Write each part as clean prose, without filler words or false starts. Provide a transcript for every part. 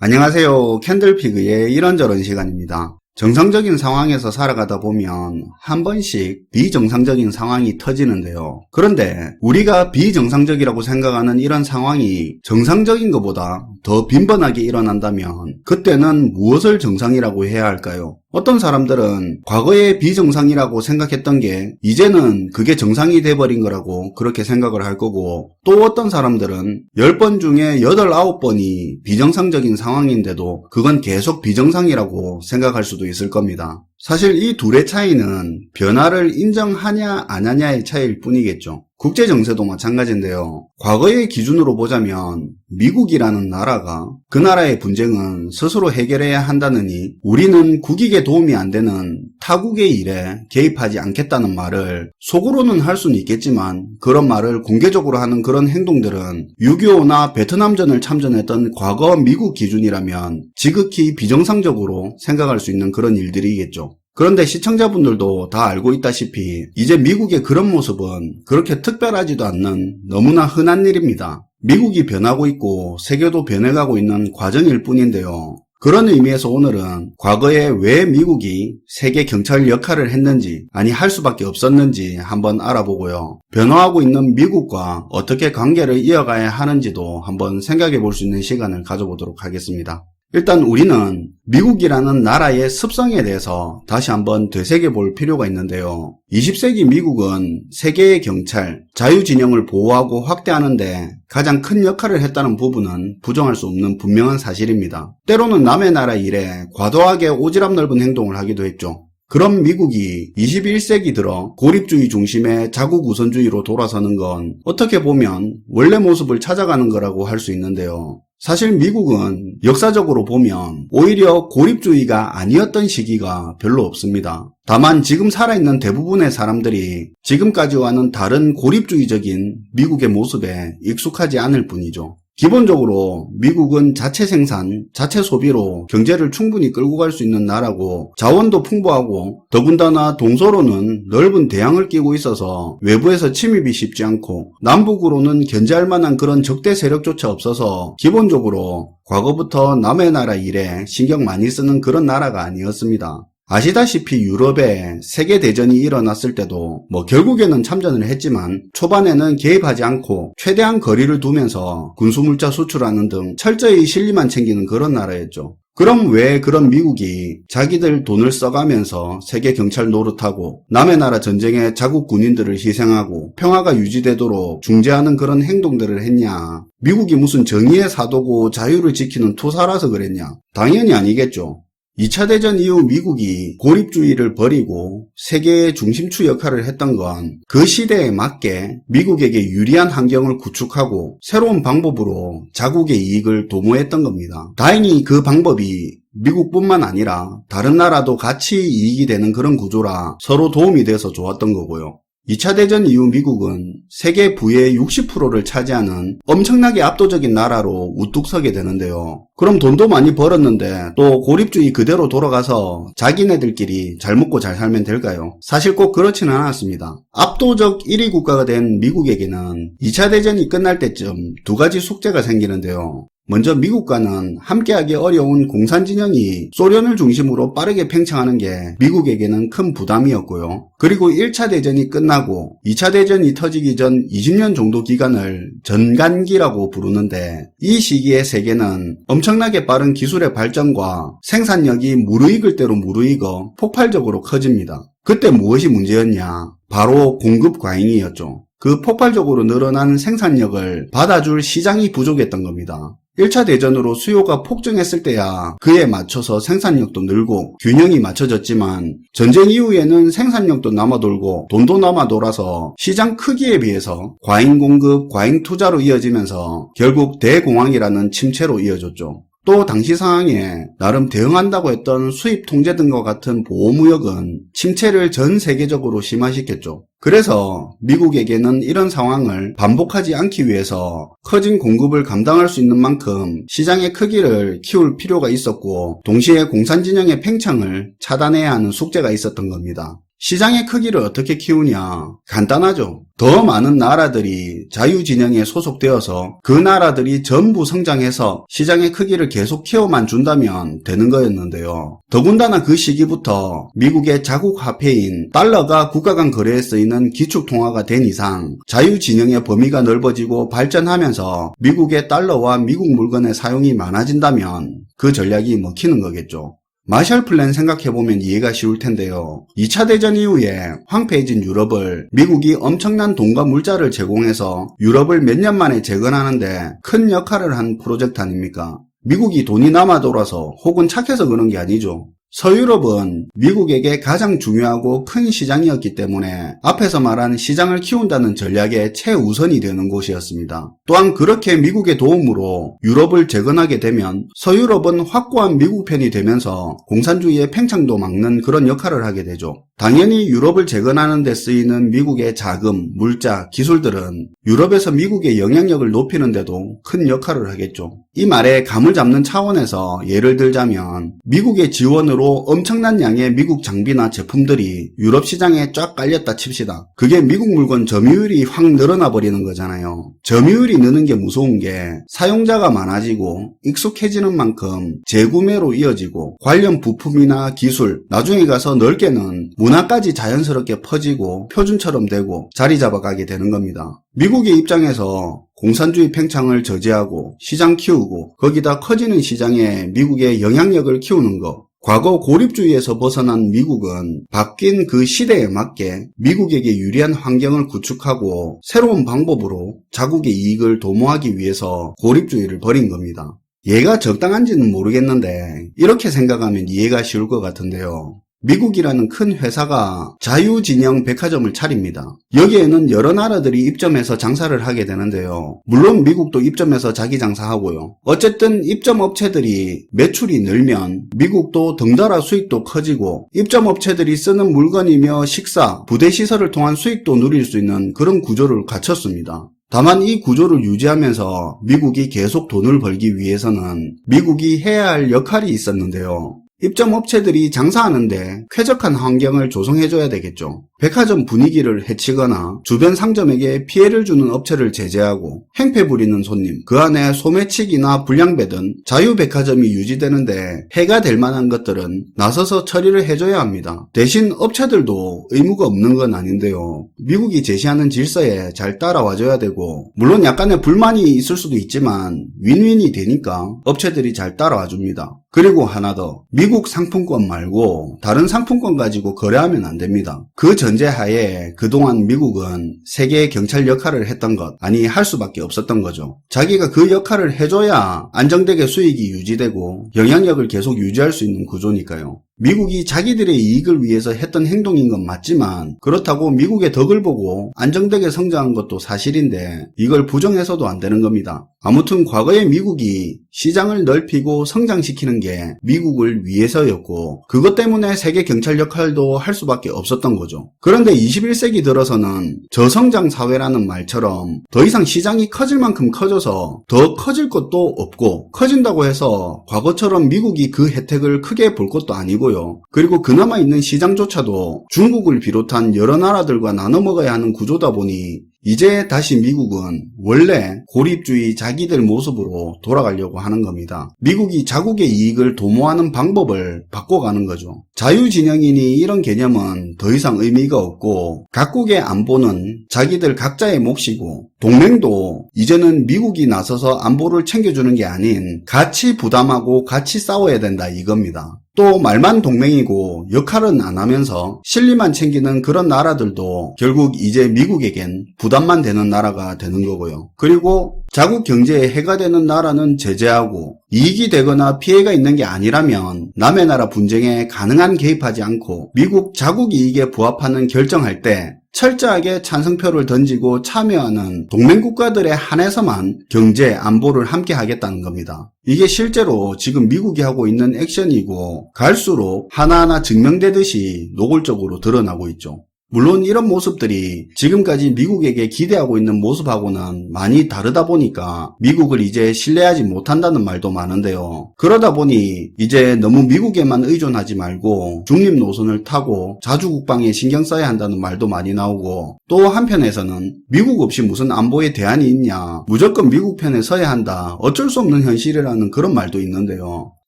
안녕하세요. 캔들피그의 이런저런 시간입니다. 정상적인 상황에서 살아가다 보면 한 번씩 비정상적인 상황이 터지는데요. 그런데 우리가 비정상적이라고 생각하는 이런 상황이 정상적인 것보다 더 빈번하게 일어난다면 그때는 무엇을 정상이라고 해야 할까요? 어떤 사람들은 과거에 비정상이라고 생각했던 게 이제는 그게 정상이 돼버린 거라고 그렇게 생각을 할 거고, 또 어떤 사람들은 10번 중에 8, 9번이 비정상적인 상황인데도 그건 계속 비정상이라고 생각할 수도 있을 겁니다. 사실 이 둘의 차이는 변화를 인정하냐 안 하냐의 차이일 뿐이겠죠. 국제정세도 마찬가지인데요. 과거의 기준으로 보자면 미국이라는 나라가 그 나라의 분쟁은 스스로 해결해야 한다느니 우리는 국익에 도움이 안 되는 타국의 일에 개입하지 않겠다는 말을 속으로는 할 수는 있겠지만, 그런 말을 공개적으로 하는 그런 행동들은 6.25나 베트남전을 참전했던 과거 미국 기준이라면 지극히 비정상적으로 생각할 수 있는 그런 일들이겠죠. 그런데 시청자분들도 다 알고 있다시피 이제 미국의 그런 모습은 그렇게 특별하지도 않는 너무나 흔한 일입니다. 미국이 변하고 있고 세계도 변해가고 있는 과정일 뿐인데요. 그런 의미에서 오늘은 과거에 왜 미국이 세계 경찰 역할을 했는지, 아니 할 수밖에 없었는지 한번 알아보고요. 변화하고 있는 미국과 어떻게 관계를 이어가야 하는지도 한번 생각해 볼 수 있는 시간을 가져보도록 하겠습니다. 일단 우리는 미국이라는 나라의 습성에 대해서 다시 한번 되새겨볼 필요가 있는데요. 20세기 미국은 세계의 경찰, 자유진영을 보호하고 확대하는데 가장 큰 역할을 했다는 부분은 부정할 수 없는 분명한 사실입니다. 때로는 남의 나라 일에 과도하게 오지랖 넓은 행동을 하기도 했죠. 그런 미국이 21세기 들어 고립주의 중심의 자국 우선주의로 돌아서는 건 어떻게 보면 원래 모습을 찾아가는 거라고 할 수 있는데요. 사실 미국은 역사적으로 보면 오히려 고립주의가 아니었던 시기가 별로 없습니다. 다만 지금 살아있는 대부분의 사람들이 지금까지와는 다른 고립주의적인 미국의 모습에 익숙하지 않을 뿐이죠. 기본적으로 미국은 자체 생산, 자체 소비로 경제를 충분히 끌고 갈 수 있는 나라고, 자원도 풍부하고 더군다나 동서로는 넓은 대양을 끼고 있어서 외부에서 침입이 쉽지 않고, 남북으로는 견제할 만한 그런 적대 세력조차 없어서 기본적으로 과거부터 남의 나라 일에 신경 많이 쓰는 그런 나라가 아니었습니다. 아시다시피 유럽에 세계대전이 일어났을 때도 결국에는 참전을 했지만 초반에는 개입하지 않고 최대한 거리를 두면서 군수물자 수출하는 등 철저히 실리만 챙기는 그런 나라였죠. 그럼 왜 그런 미국이 자기들 돈을 써가면서 세계 경찰 노릇하고 남의 나라 전쟁에 자국 군인들을 희생하고 평화가 유지되도록 중재하는 그런 행동들을 했냐? 미국이 무슨 정의의 사도고 자유를 지키는 투사라서 그랬냐? 당연히 아니겠죠. 2차 대전 이후 미국이 고립주의를 버리고 세계의 중심축 역할을 했던 건 그 시대에 맞게 미국에게 유리한 환경을 구축하고 새로운 방법으로 자국의 이익을 도모했던 겁니다. 다행히 그 방법이 미국뿐만 아니라 다른 나라도 같이 이익이 되는 그런 구조라 서로 도움이 돼서 좋았던 거고요. 2차 대전 이후 미국은 세계 부의 60%를 차지하는 엄청나게 압도적인 나라로 우뚝 서게 되는데요. 그럼 돈도 많이 벌었는데 또 고립주의 그대로 돌아가서 자기네들끼리 잘 먹고 잘 살면 될까요? 사실 꼭 그렇지는 않았습니다. 압도적 1위 국가가 된 미국에게는 2차 대전이 끝날 때쯤 두 가지 숙제가 생기는데요. 먼저 미국과는 함께하기 어려운 공산진영이 소련을 중심으로 빠르게 팽창하는 게 미국에게는 큰 부담이었고요. 그리고 1차 대전이 끝나고 2차 대전이 터지기 전 20년 정도 기간을 전간기라고 부르는데, 이 시기의 세계는 엄청나게 빠른 기술의 발전과 생산력이 무르익을 대로 무르익어 폭발적으로 커집니다. 그때 무엇이 문제였냐? 바로 공급 과잉이었죠. 그 폭발적으로 늘어난 생산력을 받아줄 시장이 부족했던 겁니다. 1차 대전으로 수요가 폭증했을 때야 그에 맞춰서 생산력도 늘고 균형이 맞춰졌지만, 전쟁 이후에는 생산력도 남아돌고 돈도 남아돌아서 시장 크기에 비해서 과잉 공급, 과잉 투자로 이어지면서 결국 대공황이라는 침체로 이어졌죠. 또 당시 상황에 나름 대응한다고 했던 수입 통제 등과 같은 보호무역은 침체를 전 세계적으로 심화시켰죠. 그래서 미국에게는 이런 상황을 반복하지 않기 위해서 커진 공급을 감당할 수 있는 만큼 시장의 크기를 키울 필요가 있었고, 동시에 공산진영의 팽창을 차단해야 하는 숙제가 있었던 겁니다. 시장의 크기를 어떻게 키우냐? 간단하죠. 더 많은 나라들이 자유진영에 소속되어서 그 나라들이 전부 성장해서 시장의 크기를 계속 키워만 준다면 되는 거였는데요. 더군다나 그 시기부터 미국의 자국 화폐인 달러가 국가 간 거래에 쓰이는 기축통화가 된 이상 자유진영의 범위가 넓어지고 발전하면서 미국의 달러와 미국 물건의 사용이 많아진다면 그 전략이 먹히는 거겠죠. 마셜 플랜 생각해보면 이해가 쉬울 텐데요. 2차 대전 이후에 황폐해진 유럽을 미국이 엄청난 돈과 물자를 제공해서 유럽을 몇 년 만에 재건하는데 큰 역할을 한 프로젝트 아닙니까? 미국이 돈이 남아 돌아서 혹은 착해서 그런 게 아니죠. 서유럽은 미국에게 가장 중요하고 큰 시장이었기 때문에 앞에서 말한 시장을 키운다는 전략의 최우선이 되는 곳이었습니다. 또한 그렇게 미국의 도움으로 유럽을 재건하게 되면 서유럽은 확고한 미국 편이 되면서 공산주의의 팽창도 막는 그런 역할을 하게 되죠. 당연히 유럽을 재건하는 데 쓰이는 미국의 자금, 물자, 기술들은 유럽에서 미국의 영향력을 높이는 데도 큰 역할을 하겠죠. 이 말에 감을 잡는 차원에서 예를 들자면 미국의 지원으로 엄청난 양의 미국 장비나 제품들이 유럽 시장에 쫙 깔렸다 칩시다. 그게 미국 물건 점유율이 확 늘어나 버리는 거잖아요. 점유율이 느는 게 무서운 게 사용자가 많아지고 익숙해지는 만큼 재구매로 이어지고 관련 부품이나 기술, 나중에 가서 넓게는 문화까지 자연스럽게 퍼지고 표준처럼 되고 자리 잡아가게 되는 겁니다. 미국의 입장에서 공산주의 팽창을 저지하고 시장 키우고 거기다 커지는 시장에 미국의 영향력을 키우는 것. 과거 고립주의에서 벗어난 미국은 바뀐 그 시대에 맞게 미국에게 유리한 환경을 구축하고 새로운 방법으로 자국의 이익을 도모하기 위해서 고립주의를 버린 겁니다. 얘가 적당한지는 모르겠는데 이렇게 생각하면 이해가 쉬울 것 같은데요. 미국이라는 큰 회사가 자유진영 백화점을 차립니다. 여기에는 여러 나라들이 입점해서 장사를 하게 되는데요. 물론 미국도 입점해서 자기 장사하고요. 어쨌든 입점 업체들이 매출이 늘면 미국도 덩달아 수익도 커지고 입점 업체들이 쓰는 물건이며 식사, 부대시설을 통한 수익도 누릴 수 있는 그런 구조를 갖췄습니다. 다만 이 구조를 유지하면서 미국이 계속 돈을 벌기 위해서는 미국이 해야 할 역할이 있었는데요. 입점 업체들이 장사하는데 쾌적한 환경을 조성해줘야 되겠죠. 백화점 분위기를 해치거나 주변 상점에게 피해를 주는 업체를 제재하고 행패 부리는 손님, 그 안에 소매치기나 불량배 등 자유백화점이 유지되는데 해가 될 만한 것들은 나서서 처리를 해줘야 합니다. 대신 업체들도 의무가 없는 건 아닌데요. 미국이 제시하는 질서에 잘 따라와줘야 되고 물론 약간의 불만이 있을 수도 있지만 윈윈이 되니까 업체들이 잘 따라와줍니다. 그리고 하나 더, 미국 상품권 말고 다른 상품권 가지고 거래하면 안 됩니다. 그 전제하에 그동안 미국은 세계의 경찰 역할을 했던 것, 아니 할 수밖에 없었던 거죠. 자기가 그 역할을 해줘야 안정되게 수익이 유지되고 영향력을 계속 유지할 수 있는 구조니까요. 미국이 자기들의 이익을 위해서 했던 행동인 건 맞지만 그렇다고 미국의 덕을 보고 안정되게 성장한 것도 사실인데 이걸 부정해서도 안 되는 겁니다. 아무튼 과거에 미국이 시장을 넓히고 성장시키는 게 미국을 위해서였고 그것 때문에 세계 경찰 역할도 할 수밖에 없었던 거죠. 그런데 21세기 들어서는 저성장 사회라는 말처럼 더 이상 시장이 커질 만큼 커져서 더 커질 것도 없고 커진다고 해서 과거처럼 미국이 그 혜택을 크게 볼 것도 아니고요. 그리고 그나마 있는 시장조차도 중국을 비롯한 여러 나라들과 나눠 먹어야 하는 구조다 보니 이제 다시 미국은 원래 고립주의 자기들 모습으로 돌아가려고 하는 겁니다. 미국이 자국의 이익을 도모하는 방법을 바꿔가는 거죠. 자유진영이니 이런 개념은 더 이상 의미가 없고 각국의 안보는 자기들 각자의 몫이고 동맹도 이제는 미국이 나서서 안보를 챙겨주는 게 아닌 같이 부담하고 같이 싸워야 된다 이겁니다. 또 말만 동맹이고 역할은 안 하면서 실리만 챙기는 그런 나라들도 결국 이제 미국에겐 부담만 되는 나라가 되는 거고요. 그리고 자국 경제에 해가 되는 나라는 제재하고 이익이 되거나 피해가 있는 게 아니라면 남의 나라 분쟁에 가능한 개입하지 않고 미국 자국 이익에 부합하는 결정할 때 철저하게 찬성표를 던지고 참여하는 동맹국가들에 한해서만 경제, 안보를 함께 하겠다는 겁니다. 이게 실제로 지금 미국이 하고 있는 액션이고 갈수록 하나하나 증명되듯이 노골적으로 드러나고 있죠. 물론 이런 모습들이 지금까지 미국에게 기대하고 있는 모습하고는 많이 다르다 보니까 미국을 이제 신뢰하지 못한다는 말도 많은데요. 그러다 보니 이제 너무 미국에만 의존하지 말고 중립 노선을 타고 자주국방에 신경 써야 한다는 말도 많이 나오고, 또 한편에서는 미국 없이 무슨 안보에 대안이 있냐, 무조건 미국 편에 서야 한다, 어쩔 수 없는 현실이라는 그런 말도 있는데요.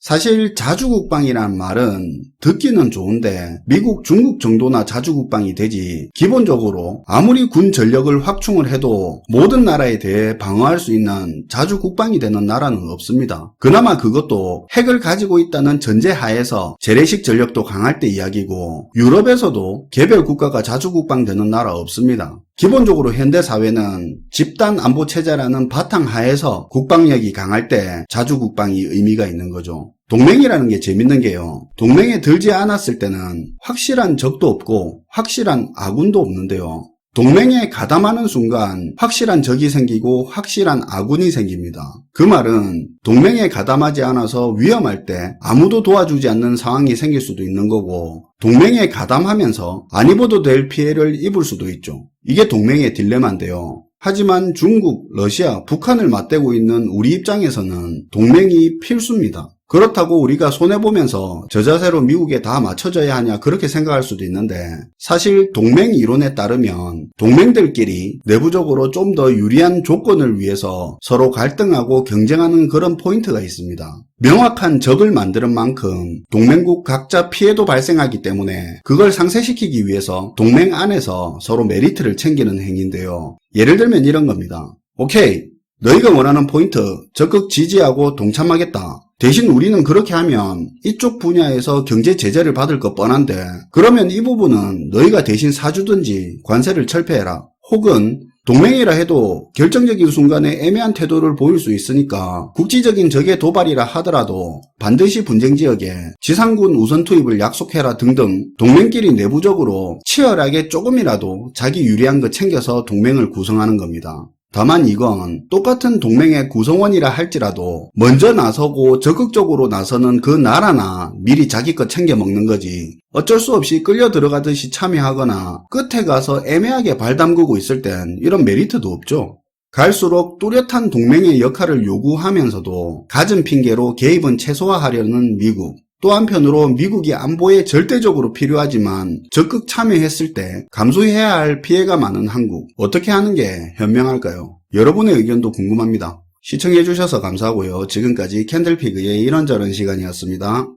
사실 자주국방이란 말은 듣기는 좋은데 미국, 중국 정도나 자주국방이 되지, 기본적으로 아무리 군 전력을 확충을 해도 모든 나라에 대해 방어할 수 있는 자주국방이 되는 나라는 없습니다. 그나마 그것도 핵을 가지고 있다는 전제 하에서 재래식 전력도 강할 때 이야기고, 유럽에서도 개별 국가가 자주국방 되는 나라 없습니다. 기본적으로 현대사회는 집단 안보체제라는 바탕하에서 국방력이 강할 때 자주국방이 의미가 있는 거죠. 동맹이라는 게 재밌는 게요, 동맹에 들지 않았을 때는 확실한 적도 없고 확실한 아군도 없는데요, 동맹에 가담하는 순간 확실한 적이 생기고 확실한 아군이 생깁니다. 그 말은 동맹에 가담하지 않아서 위험할 때 아무도 도와주지 않는 상황이 생길 수도 있는 거고, 동맹에 가담하면서 안 입어도 될 피해를 입을 수도 있죠. 이게 동맹의 딜레마인데요. 하지만 중국, 러시아, 북한을 맞대고 있는 우리 입장에서는 동맹이 필수입니다. 그렇다고 우리가 손해보면서 저 자세로 미국에 다 맞춰져야 하냐, 그렇게 생각할 수도 있는데, 사실 동맹 이론에 따르면 동맹들끼리 내부적으로 좀 더 유리한 조건을 위해서 서로 갈등하고 경쟁하는 그런 포인트가 있습니다. 명확한 적을 만드는 만큼 동맹국 각자 피해도 발생하기 때문에 그걸 상쇄시키기 위해서 동맹 안에서 서로 메리트를 챙기는 행위인데요. 예를 들면 이런 겁니다. 오케이, 너희가 원하는 포인트 적극 지지하고 동참하겠다. 대신 우리는 그렇게 하면 이쪽 분야에서 경제 제재를 받을 것 뻔한데, 그러면 이 부분은 너희가 대신 사주든지 관세를 철폐해라. 혹은 동맹이라 해도 결정적인 순간에 애매한 태도를 보일 수 있으니까 국지적인 적의 도발이라 하더라도 반드시 분쟁지역에 지상군 우선 투입을 약속해라 등등, 동맹끼리 내부적으로 치열하게 조금이라도 자기 유리한 거 챙겨서 동맹을 구성하는 겁니다. 다만 이건 똑같은 동맹의 구성원이라 할지라도 먼저 나서고 적극적으로 나서는 그 나라나 미리 자기 것 챙겨 먹는 거지, 어쩔 수 없이 끌려 들어가듯이 참여하거나 끝에 가서 애매하게 발 담그고 있을 땐 이런 메리트도 없죠. 갈수록 뚜렷한 동맹의 역할을 요구하면서도 갖은 핑계로 개입은 최소화하려는 미국, 또 한편으로 미국이 안보에 절대적으로 필요하지만 적극 참여했을 때 감수해야 할 피해가 많은 한국, 어떻게 하는 게 현명할까요? 여러분의 의견도 궁금합니다. 시청해주셔서 감사하고요. 지금까지 캔들피그의 이런저런 시간이었습니다.